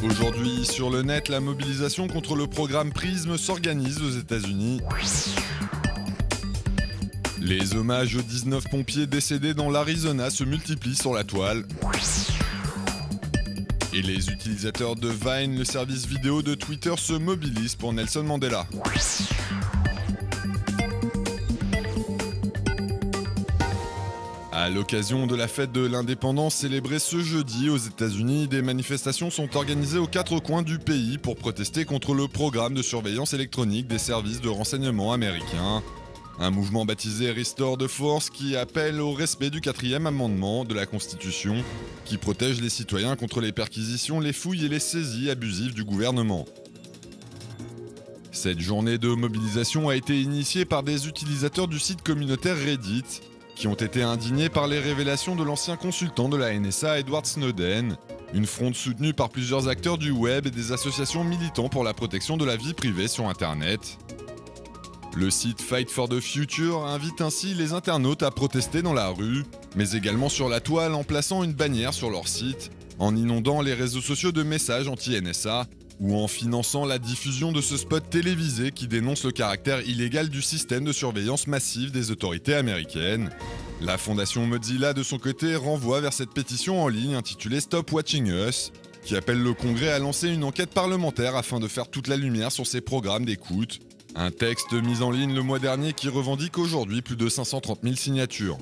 Aujourd'hui, sur le net, la mobilisation contre le programme PRISM s'organise aux États-Unis. Les hommages aux 19 pompiers décédés dans l'Arizona se multiplient sur la toile. Et les utilisateurs de Vine, le service vidéo de Twitter, se mobilisent pour Nelson Mandela. À l'occasion de la fête de l'indépendance célébrée ce jeudi aux États-Unis, des manifestations sont organisées aux quatre coins du pays pour protester contre le programme de surveillance électronique des services de renseignement américains. Un mouvement baptisé Restore the Force qui appelle au respect du 4e amendement de la Constitution qui protège les citoyens contre les perquisitions, les fouilles et les saisies abusives du gouvernement. Cette journée de mobilisation a été initiée par des utilisateurs du site communautaire Reddit qui ont été indignés par les révélations de l'ancien consultant de la NSA Edward Snowden, une fronde soutenue par plusieurs acteurs du web et des associations militant pour la protection de la vie privée sur Internet. Le site Fight for the Future invite ainsi les internautes à protester dans la rue, mais également sur la toile en plaçant une bannière sur leur site, en inondant les réseaux sociaux de messages anti-NSA ou en finançant la diffusion de ce spot télévisé qui dénonce le caractère illégal du système de surveillance massive des autorités américaines. La fondation Mozilla de son côté renvoie vers cette pétition en ligne intitulée Stop Watching Us, qui appelle le Congrès à lancer une enquête parlementaire afin de faire toute la lumière sur ces programmes d'écoute. Un texte mis en ligne le mois dernier qui revendique aujourd'hui plus de 530 000 signatures.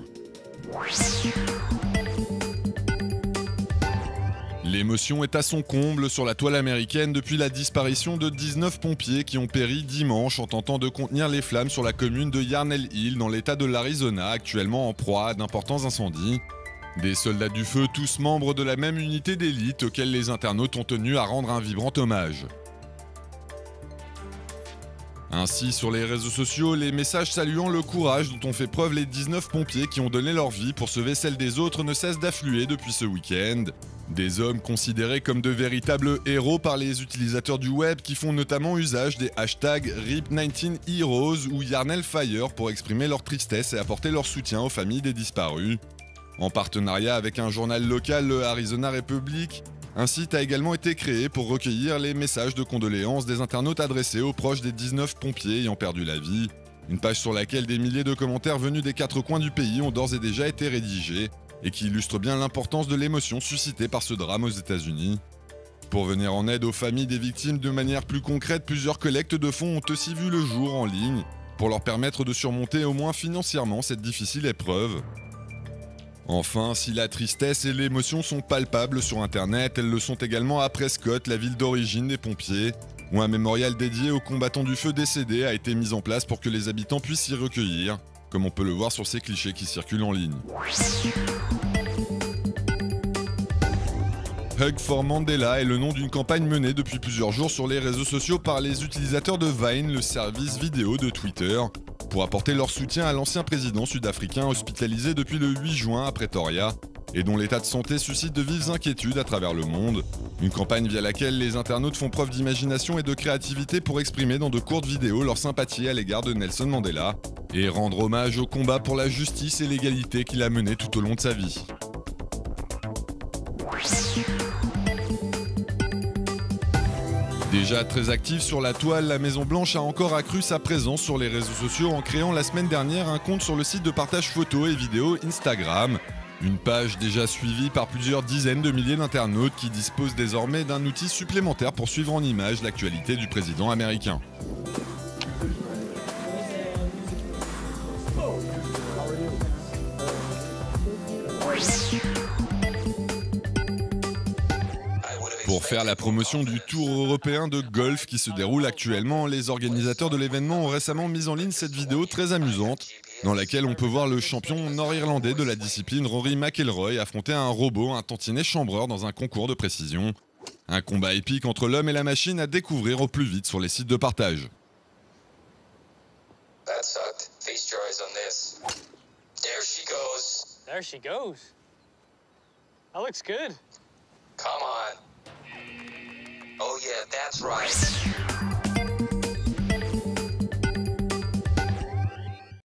L'émotion est à son comble sur la toile américaine depuis la disparition de 19 pompiers qui ont péri dimanche en tentant de contenir les flammes sur la commune de Yarnell Hill dans l'état de l'Arizona, actuellement en proie à d'importants incendies. Des soldats du feu, tous membres de la même unité d'élite auxquels les internautes ont tenu à rendre un vibrant hommage. Ainsi, sur les réseaux sociaux, les messages saluant le courage dont ont fait preuve les 19 pompiers qui ont donné leur vie pour sauver celle des autres ne cessent d'affluer depuis ce week-end. Des hommes considérés comme de véritables héros par les utilisateurs du web qui font notamment usage des hashtags RIP19Heroes ou YarnellFire pour exprimer leur tristesse et apporter leur soutien aux familles des disparus. En partenariat avec un journal local, le Arizona Republic, un site a également été créé pour recueillir les messages de condoléances des internautes adressés aux proches des 19 pompiers ayant perdu la vie. Une page sur laquelle des milliers de commentaires venus des quatre coins du pays ont d'ores et déjà été rédigés et qui illustre bien l'importance de l'émotion suscitée par ce drame aux États-Unis. Pour venir en aide aux familles des victimes de manière plus concrète, plusieurs collectes de fonds ont aussi vu le jour en ligne pour leur permettre de surmonter au moins financièrement cette difficile épreuve. Enfin, si la tristesse et l'émotion sont palpables sur Internet, elles le sont également à Prescott, la ville d'origine des pompiers, où un mémorial dédié aux combattants du feu décédés a été mis en place pour que les habitants puissent s'y recueillir, comme on peut le voir sur ces clichés qui circulent en ligne. Hug for Mandela est le nom d'une campagne menée depuis plusieurs jours sur les réseaux sociaux par les utilisateurs de Vine, le service vidéo de Twitter, pour apporter leur soutien à l'ancien président sud-africain hospitalisé depuis le 8 juin à Pretoria et dont l'état de santé suscite de vives inquiétudes à travers le monde. Une campagne via laquelle les internautes font preuve d'imagination et de créativité pour exprimer dans de courtes vidéos leur sympathie à l'égard de Nelson Mandela et rendre hommage au combat pour la justice et l'égalité qu'il a mené tout au long de sa vie. Déjà très active sur la toile, la Maison-Blanche a encore accru sa présence sur les réseaux sociaux en créant la semaine dernière un compte sur le site de partage photos et vidéos Instagram. Une page déjà suivie par plusieurs dizaines de milliers d'internautes qui disposent désormais d'un outil supplémentaire pour suivre en images l'actualité du président américain. Pour faire la promotion du Tour européen de golf qui se déroule actuellement, les organisateurs de l'événement ont récemment mis en ligne cette vidéo très amusante dans laquelle on peut voir le champion nord-irlandais de la discipline Rory McIlroy affronter un robot, un tantinet chambreur dans un concours de précision. Un combat épique entre l'homme et la machine à découvrir au plus vite sur les sites de partage. That sucked. Feast your eyes on this. There she goes. There she goes. That looks good. Come on. Oh yeah, that's right.